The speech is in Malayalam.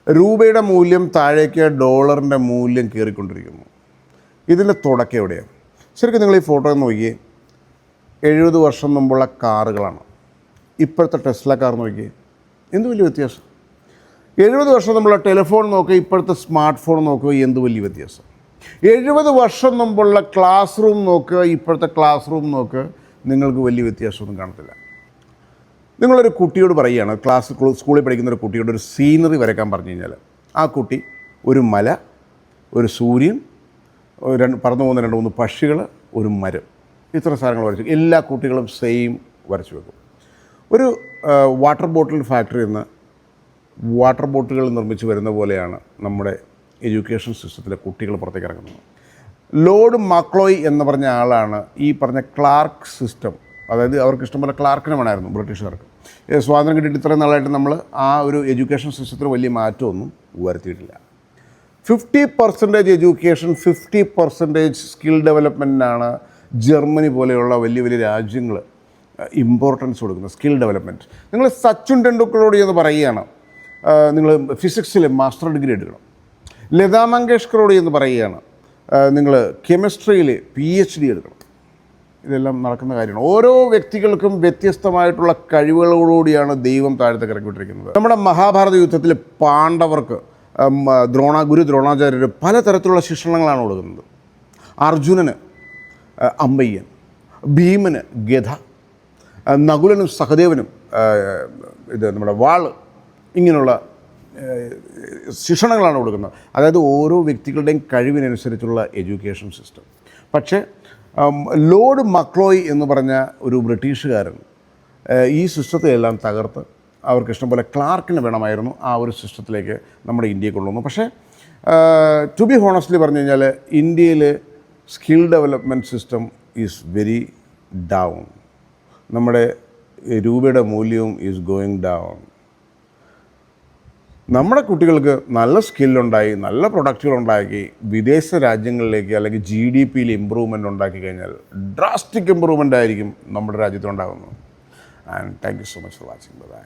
രൂപയുടെ മൂല്യം താഴേക്ക്, ഡോളറിൻ്റെ മൂല്യം കയറിക്കൊണ്ടിരിക്കുന്നു. ഇതിൻ്റെ തുടക്കം എവിടെയാണ്? ശരിക്കും നിങ്ങൾ ഈ ഫോട്ടോ നോക്കിയേ. 70 വർഷം മുമ്പുള്ള കാറുകളാണ്. ഇപ്പോഴത്തെ ടെസ്ല കാർ നോക്കിയേ, എന്ത് വലിയ വ്യത്യാസം. 70 വർഷം മുമ്പുള്ള ടെലിഫോൺ നോക്കുക, ഇപ്പോഴത്തെ സ്മാർട്ട് ഫോൺ നോക്കുക, എന്ത് വലിയ വ്യത്യാസം. 70 വർഷം മുമ്പുള്ള ക്ലാസ് റൂം നോക്കുക, ഇപ്പോഴത്തെ ക്ലാസ് റൂം നോക്കുക, നിങ്ങൾക്ക് വലിയ വ്യത്യാസമൊന്നും കാണത്തില്ല. നിങ്ങളൊരു കുട്ടിയോട് പറയുകയാണ്, സ്കൂളിൽ പഠിക്കുന്ന ഒരു കുട്ടിയോട് ഒരു സീനറി വരയ്ക്കാൻ പറഞ്ഞു കഴിഞ്ഞാൽ, ആ കുട്ടി ഒരു മല, ഒരു സൂര്യൻ, പറന്നു പോകുന്ന 2-3 പക്ഷികൾ, ഒരു മരം, ഇത്ര സാധനങ്ങൾ വരച്ചു. എല്ലാ കുട്ടികളും സെയിം വരച്ചു വെക്കും. ഒരു വാട്ടർ ബോട്ടിൽ ഫാക്ടറിയിൽ നിന്ന് വാട്ടർ ബോട്ടുകൾ നിർമ്മിച്ച് വരുന്ന പോലെയാണ് നമ്മുടെ എഡ്യൂക്കേഷൻ സിസ്റ്റത്തിലെ കുട്ടികൾ പുറത്തേക്ക് ഇറങ്ങുന്നത്. ലോർഡ് മക്ലോയ് എന്ന് പറഞ്ഞ ആളാണ് ഈ പറഞ്ഞ ക്ലാർക്ക് സിസ്റ്റം, അതായത് അവർക്ക് ഇഷ്ടംപോലെ ക്ലാർക്കിനെ വേണമായിരുന്നു ബ്രിട്ടീഷുകാർക്ക്. സ്വാതന്ത്ര്യം കിട്ടിയിട്ട് ഇത്രയും നാളായിട്ട് നമ്മൾ ആ ഒരു എഡ്യൂക്കേഷൻ സിസ്റ്റത്തിന് വലിയ മാറ്റമൊന്നും വരുത്തിയിട്ടില്ല. 50% എഡ്യൂക്കേഷൻ, 50% സ്കിൽ ഡെവലപ്മെൻറ്റിനാണ് ജർമ്മനി പോലെയുള്ള വലിയ വലിയ രാജ്യങ്ങൾ ഇമ്പോർട്ടൻസ് കൊടുക്കുന്നത്. Skill development. നിങ്ങൾ സച്ചിൻ ടെണ്ടുൽക്കറോട് എന്ന് പറയുകയാണ്, നിങ്ങൾ ഫിസിക്സിൽ മാസ്റ്റർ ഡിഗ്രി എടുക്കണം. ലതാ മങ്കേഷ്കറോട് എന്ന് പറയുകയാണ്, നിങ്ങൾ കെമിസ്ട്രിയിൽ PhD എടുക്കണം. ഇതെല്ലാം നടക്കുന്ന കാര്യമാണ്. ഓരോ വ്യക്തികൾക്കും വ്യത്യസ്തമായിട്ടുള്ള കഴിവുകളോടുകൂടിയാണ് ദൈവം താഴത്തേക്ക് ഇറക്കിവിട്ടിരിക്കുന്നത്. നമ്മുടെ മഹാഭാരത യുദ്ധത്തിൽ പാണ്ഡവർക്ക് ഗുരു ദ്രോണാചാര്യർ പലതരത്തിലുള്ള ശിക്ഷണങ്ങളാണ് കൊടുക്കുന്നത്. അർജുനന് അമ്പയ്യൻ, ഭീമന് ഗദ, നകുലനും സഹദേവനും നമ്മുടെ വാള്, ഇങ്ങനെയുള്ള ശിക്ഷണങ്ങളാണ് കൊടുക്കുന്നത്. അതായത് ഓരോ വ്യക്തികളുടെയും കഴിവിനനുസരിച്ചുള്ള എഡ്യൂക്കേഷൻ സിസ്റ്റം. പക്ഷേ ലോർഡ് മക്ലോയ് എന്ന് പറഞ്ഞ ഒരു ബ്രിട്ടീഷുകാരൻ ഈ സിസ്റ്റത്തെയെല്ലാം തകർത്ത് അവർക്ക് ഇഷ്ടംപോലെ ക്ലാർക്കിന് വേണമായിരുന്നു ആ ഒരു സിസ്റ്റത്തിലേക്ക് നമ്മുടെ ഇന്ത്യയെ കൊണ്ടുവന്നു. പക്ഷേ ടു ബി ഹോണസ്റ്റ്ലി പറഞ്ഞു കഴിഞ്ഞാൽ ഇന്ത്യയിൽ skill development system is very down. നമ്മുടെ രൂപയുടെ മൂല്യവും ഈസ് ഗോയിങ് ഡൗൺ. നമ്മുടെ കുട്ടികൾക്ക് നല്ല സ്കില്ലുണ്ടായി, നല്ല പ്രൊഡക്റ്റുകളുണ്ടാക്കി വിദേശ രാജ്യങ്ങളിലേക്ക് അല്ലെങ്കിൽ GDPയിൽ ഇമ്പ്രൂവ്മെൻ്റ് ഉണ്ടാക്കി കഴിഞ്ഞാൽ ഡ്രാസ്റ്റിക് ഇമ്പ്രൂവ്മെൻ്റ് ആയിരിക്കും നമ്മുടെ രാജ്യത്തുണ്ടാകുന്നത്. And thank you so much for watching. By.